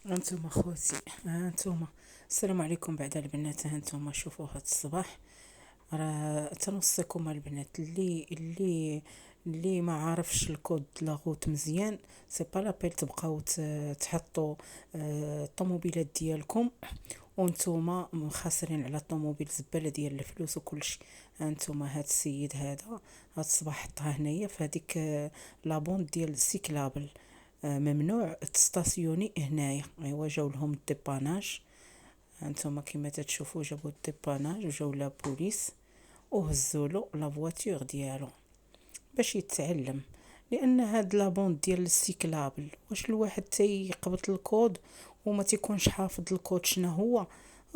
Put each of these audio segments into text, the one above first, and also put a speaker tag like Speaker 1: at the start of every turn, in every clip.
Speaker 1: هانتوما خوتي، هانتوما السلام عليكم. بعد البنات، هانتوما شوفوا هاد الصباح راه تنوصيكم البنات اللي ما عارفش الكود لاغوت مزيان، سي با لابيل تبقاو تحطوا الطوموبيلات ديالكم وانتوما خاسرين على الطوموبيل زباله ديال الفلوس وكلشي. هانتوما هاد السيد هذا هاد الصباح حطها هنايا في هذيك لابون ديال السيكلابل. ممنوع تستاسيوني هنايا. ايوا جاو لهم الديباناج، هانتوما كيما تتشوفوا جابوا الديباناج وجاو لا بوليس وهزوا له لا فواتور ديالو باش يتعلم. لان هاد لابون ديال السيكلابل واش الواحد تيقبط الكود وما تيكونش حافظ الكود شنو هو؟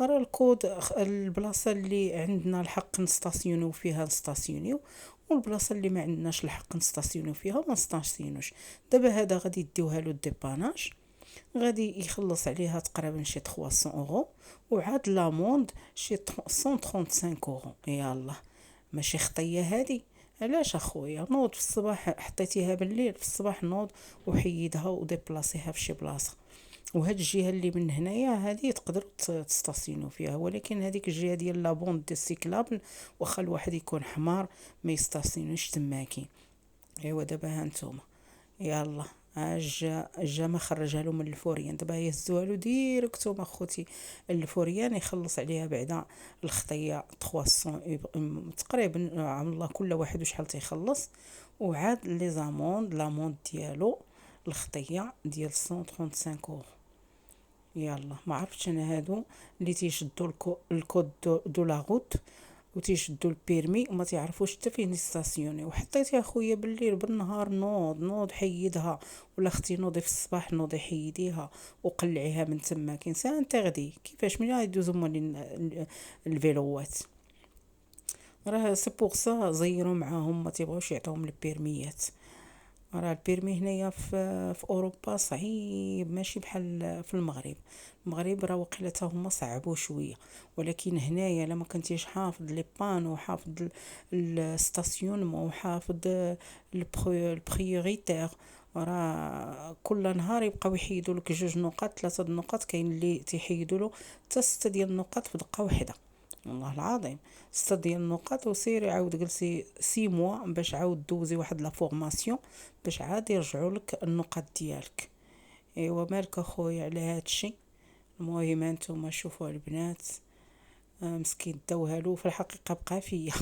Speaker 1: راه الكود البلاصه اللي عندنا الحق نستاسيونيو فيها نستاسيونيو، والبلاصه اللي ما عندناش الحق نستاسيونيو فيها ما نستاسيونوش. دابا هذا غادي يديوها له الديباناج، غادي يخلص عليها تقريبا شي 300 اورو، وعاد لاموند شي 135 اورو. يلا ماشي خطيه هادي؟ علاش اخويا؟ نوض في الصباح حطيتيها بالليل، في الصباح نوض وحيدها وديبلاصيها في شي بلاصه. وهاد الجهه اللي من هنايا هذه تقدروا تستاسينوا فيها، ولكن هذيك الجهه ديال لابوند دي سيكلابل واخا الواحد يكون حمار ما يستاسينوش تماكي. ايوا دابا هانتوما يلا جا ما خرجها له من الفوريان، دابا يهزوها له ديريكتوم اخوتي الفوريان، يخلص عليها بعدا الخطيه 300 تقريبا. عم الله كل واحد وشحال تيخلص. وعاد لي زاموند لاموند ديالو الخطيه ديال 135 اورو. يلا ما عرفتش انا هادو اللي تيشدوا الكود دو لا روت وتيشدوا البيرمي وما تعرفوش حتى فين ستاسيوني. وحطيتي اخويا بالليل بالنهار نوض حيدها، ولا اختي نوضي في الصباح نوضي حيديها وقلعيها من تما. كاين ساعه تغدي كيفاش من يدوزو مولين الفيلوات. راه سي بوغ سا زيروا معاهم ما تيبغوش يعطيهم البيرميات. راه البيرمي هنايا في اوروبا صعيب، ماشي بحال في المغرب. المغرب راه وقيلا هما صعبوا شويه، ولكن هنايا لما كنتيش حافظ لي بان وحافظ الستاسيونمون وحافظ البريوريتير، راه كل نهار يبقاو يحيدوا لك 2 نقط 3 نقط. كاين اللي تيحيدوا له حتى 6 نقط في دقه واحده، والله العظيم 6 النقط. وسيري عاود جلسي 6 موا باش عاود دوزي واحد لا فورماسيون باش عاد يرجعوا لك النقط ديالك. ايوا مالك اخويا على هادشي. المهم انتم شوفوا البنات، مسكين داوها له في الحقيقه بقى فيا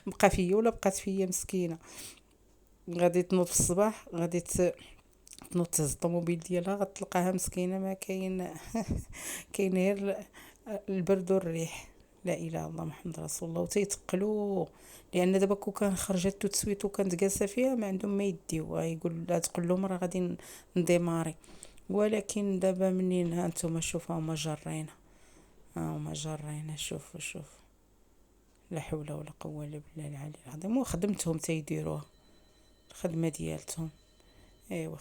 Speaker 1: بقى فيا ولا بقات فيا مسكينه. غادي تنوض في الصباح غادي تنوض تهز الطوموبيل ديالها غتلقاها مسكينه ما كاين كاين غير البرد والريح. لا اله الا الله محمد رسول الله. وتيتقلوا لان دابا كون كان خرجت تو تسويت وكانت جالسه فيها ما عندهم ما يديو، يقول لا تقول لهم راه غادي نديماري. ولكن دابا منين ها نتوما شوفوا هما جرينا، هما جرينا. شوف لا حول ولا قوه الا بالله العلي العظيم. وخدمتهم تيديروها الخدمه ديالتهم. ايوا